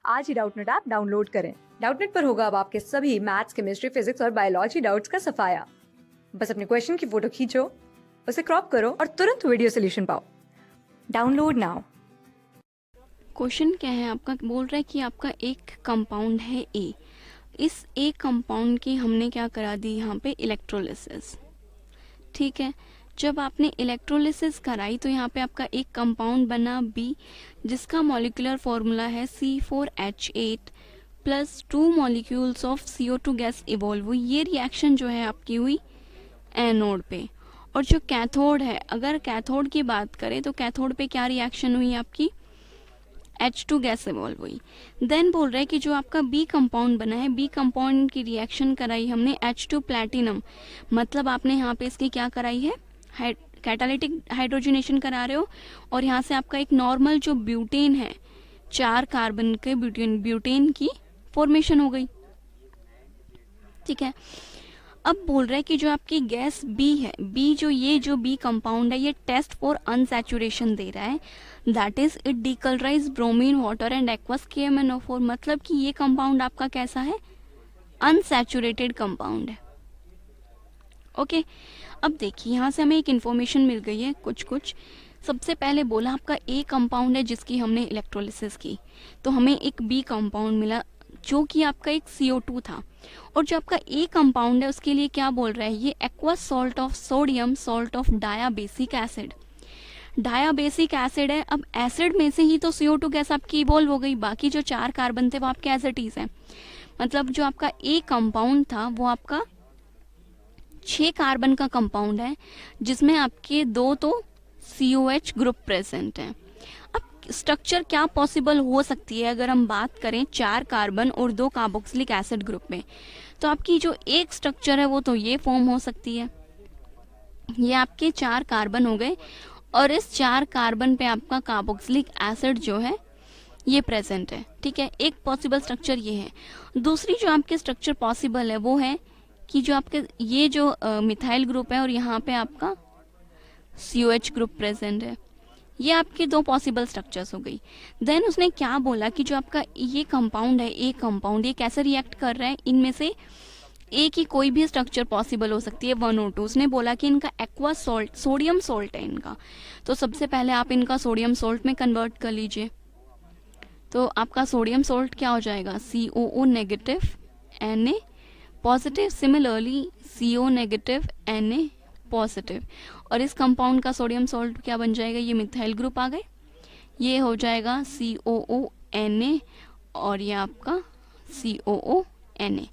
आज ही Doubtnut app download करें। Doubtnut पर होगा अब आपके सभी मैथ्स, केमिस्ट्री, फिजिक्स और बायोलॉजी डाउट्स का सफाया। बस अपने क्वेश्चन की फोटो खींचो, उसे क्रॉप करो और तुरंत वीडियो सोल्यूशन पाओ। Download now. क्वेश्चन क्या है आपका? बोल रहा है कि आपका एक कंपाउंड है ए। इस ए कंपाउंड की हमने क्या करा दी यहाँ पे? इलेक्ट्रोलिसिस। ठीक है, जब आपने इलेक्ट्रोलिसिस कराई तो यहाँ पे आपका एक कंपाउंड बना बी, जिसका मॉलिक्यूलर फॉर्मूला है C4H8 plus 2 molecules of CO2 gas evolve हुई। ये रिएक्शन जो है आपकी हुई एनोड पे। और जो कैथोड है, अगर कैथोड की बात करें तो कैथोड पे क्या रिएक्शन हुई आपकी? H2 गैस इवॉल्व हुई। देन बोल रहा है कि जो आपका बी कंपाउंड बना है, बी कंपाउंड की रिएक्शन कराई हमने H2 प्लैटिनम, मतलब आपने यहाँ पे इसकी क्या कराई है? कैटालिटिक हाइड्रोजनेशन करा रहे हो। और यहाँ से आपका एक नॉर्मल जो ब्यूटेन है, 4 कार्बन के ब्यूटेन की फॉर्मेशन हो गई। ठीक है, अब बोल रहा है कि जो आपकी गैस बी है, बी जो बी कंपाउंड है, ये टेस्ट फॉर अनसैचुरेशन दे रहा है। That is it decolourise bromine water and aqueous KMnO4। मतलब कि ये कंपाउंड आपका कैसा है? अनसैचुरेटेड कंपाउंड है। ओके, अब देखिए यहाँ से हमें एक इन्फॉर्मेशन मिल गई है कुछ। सबसे पहले बोला आपका ए कंपाउंड है जिसकी हमने इलेक्ट्रोलिसिस की, तो हमें एक बी कंपाउंड मिला जो कि आपका एक CO2 था। और जो आपका ए कंपाउंड है उसके लिए क्या बोल रहा है? ये aqueous salt of sodium salt of dibasic acid. Dibasic acid है। अब एसिड में से ही तो CO2 गैस आपकी इवॉल्व हो गई, बाकी जो 4 कार्बन थे वो आपके एसिटीज हैं। मतलब जो आपका ए कंपाउंड था वो आपका 6 कार्बन का कंपाउंड है, जिसमें आपके 2 तो COH ग्रुप प्रेजेंट है। अब स्ट्रक्चर क्या पॉसिबल हो सकती है अगर हम बात करें 4 कार्बन और 2 कार्बोक्सिलिक एसिड ग्रुप में? तो आपकी जो एक स्ट्रक्चर है वो तो ये फॉर्म हो सकती है। ये आपके 4 कार्बन हो गए और इस 4 कार्बन पे आपका कार्बोक्सिलिक एसिड जो है ये प्रेजेंट है। ठीक है, एक पॉसिबल स्ट्रक्चर ये है। दूसरी जो आपके स्ट्रक्चर पॉसिबल है वो है कि जो आपके ये जो मिथाइल ग्रुप है और यहाँ पे आपका COH ग्रुप प्रेजेंट है। ये आपके 2 पॉसिबल स्ट्रक्चर्स हो गई। देन उसने क्या बोला कि जो आपका ये कंपाउंड है, ए कंपाउंड, ये कैसे रिएक्ट कर रहा है? इनमें से ए की कोई भी स्ट्रक्चर पॉसिबल हो सकती है, 1 और 2। उसने बोला कि इनका एक्वा सॉल्ट, सोडियम सॉल्ट है इनका, तो सबसे पहले आप इनका सोडियम सॉल्ट में कन्वर्ट कर लीजिए। तो आपका सोडियम सॉल्ट क्या हो जाएगा? COO negative Na positive, similarly CO negative Na positive. और इस कंपाउंड का सोडियम सॉल्ट क्या बन जाएगा? ये मिथाइल ग्रुप आ गए, ये हो जाएगा COO Na और ये आपका COO Na।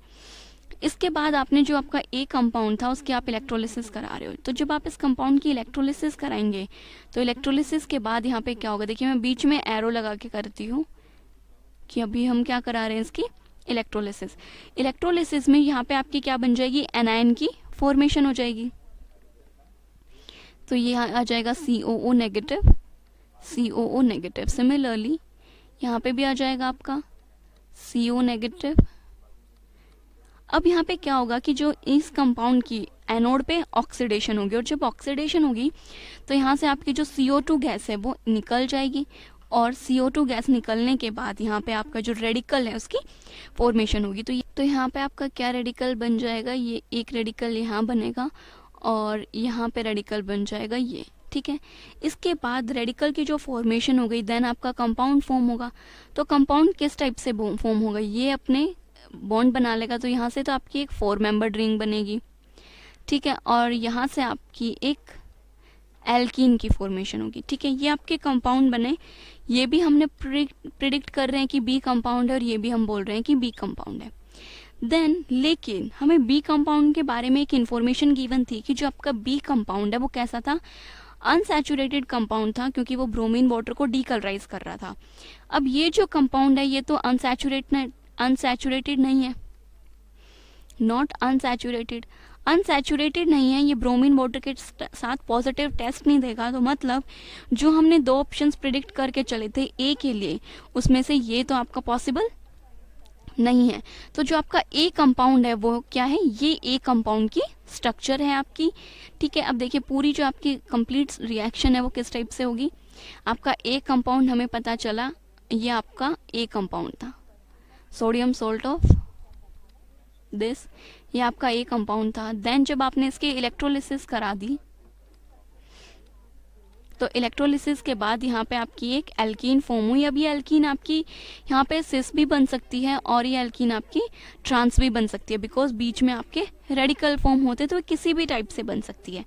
इसके बाद आपने जो आपका ए कंपाउंड था उसकी आप इलेक्ट्रोलिसिस करा रहे हो। तो जब आप इस कंपाउंड की इलेक्ट्रोलिसिस कराएंगे तो इलेक्ट्रोलिसिस के बाद यहाँ पे क्या होगा? देखिए मैं बीच में एरो लगा के करती हूँ कि अभी हम क्या करा रहे हैं, इसकी इलेक्ट्रोलिसिस। इलेक्ट्रोलिसिस में यहाँ पे आपकी क्या बन जाएगी? एनायन की फॉर्मेशन हो जाएगी। तो ये आ जाएगा COO negative, COO negative. Similarly यहाँ पे भी आ जाएगा आपका CO नेगेटिव। अब यहाँ पे क्या होगा कि जो इस कंपाउंड की एनोड पे ऑक्सीडेशन होगी, और जब ऑक्सीडेशन होगी तो यहाँ से आपकी जो CO2 गैस है वो निकल जाएगी। और CO2 गैस निकलने के बाद यहाँ पे आपका जो रेडिकल है उसकी फॉर्मेशन होगी। तो यहाँ पे आपका क्या रेडिकल बन जाएगा? ये एक रेडिकल यहाँ बनेगा और यहाँ पे रेडिकल बन जाएगा ये। ठीक है, इसके बाद रेडिकल की जो फॉर्मेशन हो गई, देन आपका कंपाउंड फॉर्म होगा। तो कंपाउंड किस टाइप से फॉर्म होगा? ये अपने बॉन्ड बना लेगा, तो यहाँ से तो आपकी एक 4 मेंबर्ड रिंग बनेगी। ठीक है, और यहाँ से आपकी एक एल्कीन की फॉर्मेशन होगी। ठीक है, ये आपके कंपाउंड बने। ये भी हमने प्रिडिक्ट कर रहे हैं कि बी कंपाउंड है और ये भी हम बोल रहे हैं कि बी कंपाउंड है। देन लेकिन हमें बी कंपाउंड के बारे में एक इन्फॉर्मेशन गिवन थी कि जो आपका बी कंपाउंड है वो कैसा था? अनसैचुरेटेड कंपाउंड था, क्योंकि वो ब्रोमीन वाटर को डीकलराइज कर रहा था। अब ये जो कंपाउंड है ये तो अनसैचुरेटेड नहीं है, नॉट अनसैचुरेटेड। अनसैचुरेटेड नहीं है, ये ब्रोमीन वाटर के साथ पॉजिटिव टेस्ट नहीं देगा। तो मतलब जो हमने 2 ऑप्शंस प्रिडिक्ट करके चले थे ए के लिए, उसमें से ये तो आपका पॉसिबल नहीं है। तो जो आपका ए कंपाउंड है वो क्या है? ये ए कंपाउंड की स्ट्रक्चर है आपकी। ठीक है, अब देखिए पूरी जो आपकी कंप्लीट रिएक्शन है वो किस टाइप से होगी? आपका ए कंपाउंड हमें पता चला ये आपका ए कंपाउंड था, सोडियम सोल्ट ऑफ दिस, ये आपका ए कंपाउंड था। देन जब आपने इसकी इलेक्ट्रोलिसिस करा दी, तो इलेक्ट्रोलिसिस के बाद यहाँ पे आपकी एक एल्कीन फॉर्म हुई। अब ये एल्कीन आपकी यहाँ पे सिस भी बन सकती है और ये एल्कीन आपकी ट्रांस भी बन सकती है, बिकॉज बीच में आपके रेडिकल फॉर्म होते हैं, तो किसी भी टाइप से बन सकती है।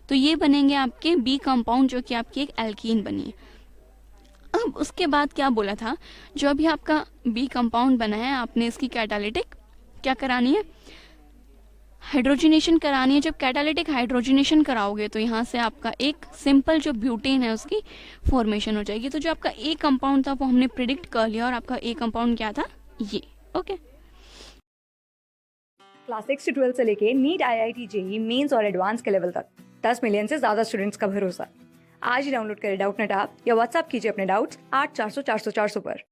तो ये बनेंगे आपके बी कंपाउंड, जो कि आपकी एक एल्कीन बनी है। अब उसके बाद क्या बोला था, जो अभी आपका बी कंपाउंड बना है, आपने इसकी कैटालिटिक क्या करानी है, हाइड्रोजनेशन करानी है। जब कैटालिटिक हाइड्रोजनेशन कराओगे तो यहाँ से आपका एक सिंपल जो ब्यूटेन है उसकी फॉर्मेशन हो जाएगी। तो जो आपका ए कंपाउंड था वो हमने प्रिडिक्ट कर लिया, और आपका ए कंपाउंड क्या था, ये। ओके। क्लास 6 से 12 से लेके नीट, IIT, JEE मेंस और एडवांस के लेवल तक 10 मिलियन से ज्यादा स्टूडेंट्स का भरोसा। आज ही डाउनलोड करें डाउटनेट ऐप या व्हाट्सएप कीजिए अपने डाउट्स 8400 400 400 पर।